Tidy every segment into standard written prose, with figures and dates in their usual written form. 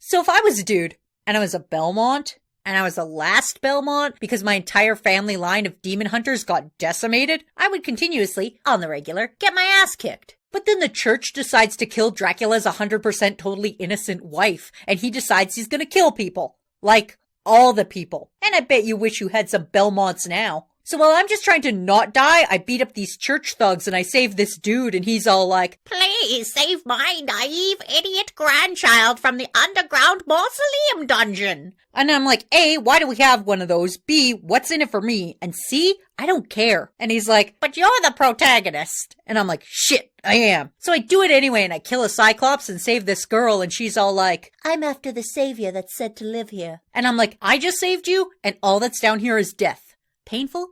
So if I was a dude, and I was a Belmont, and I was the last Belmont because my entire family line of demon hunters got decimated, I would continuously, on the regular, get my ass kicked. But then the church decides to kill Dracula's 100% totally innocent wife, and he decides he's gonna kill people. Like, all the people. And I bet you wish you had some Belmonts now. So while I'm just trying to not die, I beat up these church thugs and I save this dude and he's all like, "Please save my naive idiot grandchild from the underground mausoleum dungeon." And I'm like, A, why do we have one of those? B, what's in it for me? And C, I don't care. And he's like, "But you're the protagonist." And I'm like, shit, I am. So I do it anyway and I kill a Cyclops and save this girl and she's all like, "I'm after the savior that's said to live here." And I'm like, I just saved you and all that's down here is death. Painful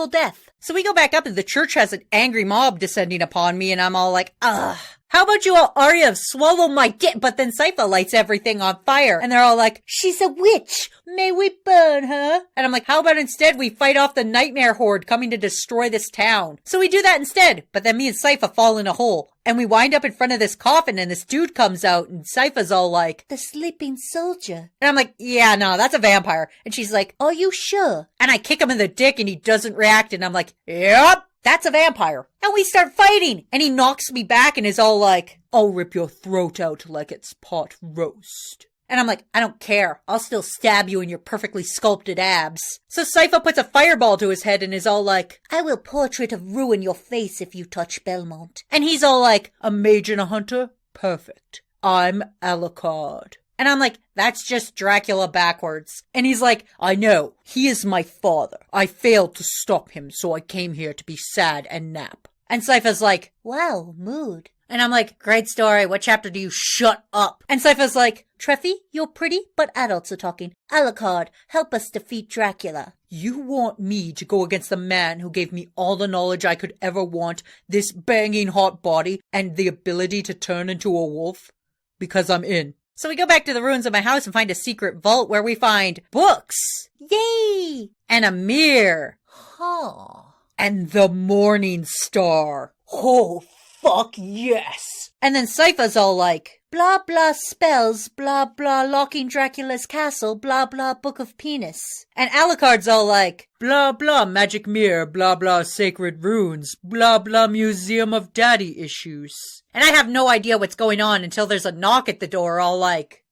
death. So we go back up and the church has an angry mob descending upon me and I'm all like, ugh. How about you all Aria of swallow my dick? But then Sypha lights everything on fire. And they're all like, "She's a witch. May we burn her?" And I'm like, how about instead we fight off the nightmare horde coming to destroy this town? So we do that instead. But then me and Sypha fall in a hole. And we wind up in front of this coffin and this dude comes out and Sypha's all like, "The sleeping soldier." And I'm like, yeah, no, that's a vampire. And she's like, "Are you sure?" And I kick him in the dick and he doesn't react. And I'm like, yep. That's a vampire. And we start fighting. And he knocks me back and is all like, "I'll rip your throat out like it's pot roast." And I'm like, I don't care. I'll still stab you in your perfectly sculpted abs. So Sypha puts a fireball to his head and is all like, "I will portrait of ruin your face if you touch Belmont." And he's all like, "A mage and a hunter? Perfect. I'm Alucard." And I'm like, that's just Dracula backwards. And he's like, "I know. He is my father. I failed to stop him, so I came here to be sad and nap." And Sypha's like, "Wow, mood." And I'm like, "Great story. What chapter do you shut up?" And Sypha's like, "Treffy, you're pretty, but adults are talking. Alucard, help us defeat Dracula." "You want me to go against the man who gave me all the knowledge I could ever want, this banging hot body, and the ability to turn into a wolf? Because I'm in." So we go back to the ruins of my house and find a secret vault where we find books. Yay! And a mirror. Huh. And the Morning Star. Oh, fuck yes. And then Sypha's all like, "Blah blah spells, blah blah locking Dracula's castle, blah blah book of penis." And Alucard's all like, "Blah blah magic mirror, blah blah sacred runes, blah blah museum of daddy issues." And I have no idea what's going on until there's a knock at the door all like,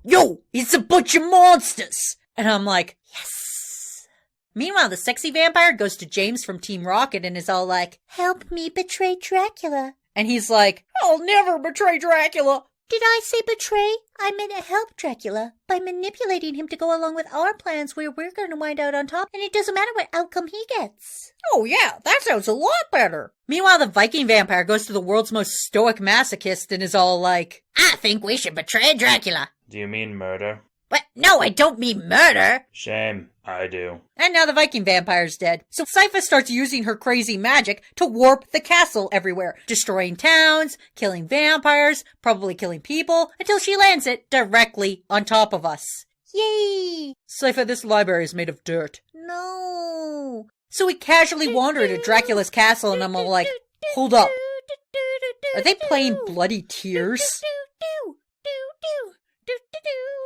"Yo, it's a bunch of monsters." And I'm like, yes. Meanwhile, the sexy vampire goes to James from Team Rocket and is all like, "Help me betray Dracula." And he's like, "I'll never betray Dracula." "Did I say betray? I meant help Dracula by manipulating him to go along with our plans where we're going to wind out on top and it doesn't matter what outcome he gets." "Oh yeah, that sounds a lot better." Meanwhile, the Viking vampire goes to the world's most stoic masochist and is all like, "I think we should betray Dracula." Do you mean murder? "But no, I don't mean murder." Shame, I do. And now the Viking vampire's dead. So Sypha starts using her crazy magic to warp the castle everywhere, destroying towns, killing vampires, probably killing people, until she lands it directly on top of us. Yay! Sypha, this library is made of dirt. No. So we casually wander into Dracula's castle and I'm all like, hold up. Are they playing Bloody Tears?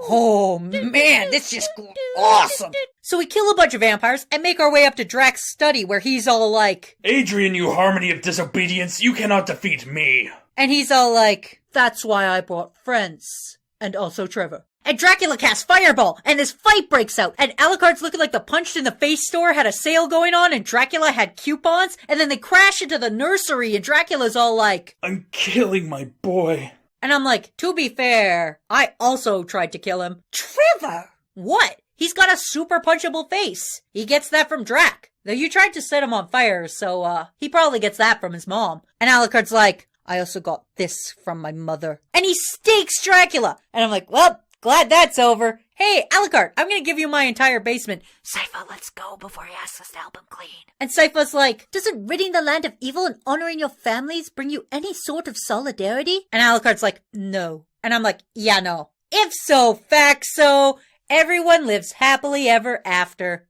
Oh man, this just awesome. So we kill a bunch of vampires and make our way up to Drax's study where he's all like, "Adrian, you harmony of disobedience, you cannot defeat me." And he's all like, "That's why I brought friends. And also Trevor." And Dracula casts Fireball, and this fight breaks out, and Alucard's looking like the Punched in the Face store had a sale going on, and Dracula had coupons, and then they crash into the nursery, and Dracula's all like, "I'm killing my boy." And I'm like, to be fair, I also tried to kill him. Trevor! What? He's got a super punchable face. He gets that from Drac. Though you tried to set him on fire, so, he probably gets that from his mom. And Alucard's like, "I also got this from my mother." And he stakes Dracula! And I'm like, well, glad that's over. Hey, Alucard, I'm gonna give you my entire basement. Sypha, let's go before he asks us to help him clean. And Sypha's like, "Doesn't ridding the land of evil and honoring your families bring you any sort of solidarity?" And Alucard's like, "No." And I'm like, yeah, no. Ifso Factso, everyone lives happily ever after.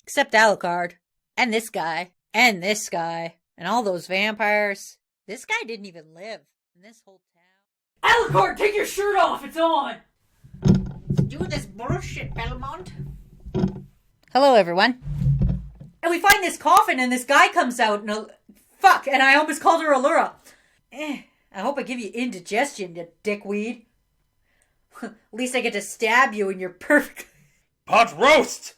Except Alucard. And this guy. And this guy. And all those vampires. This guy didn't even live in this whole town. Alucard, take your shirt off, it's on! with this bullshit, Belmont. Hello, everyone. And we find this coffin and this guy comes out and... Fuck, and I almost called her Allura. I hope I give you indigestion, you dickweed. At least I get to stab you and you're perfect. Pot roast!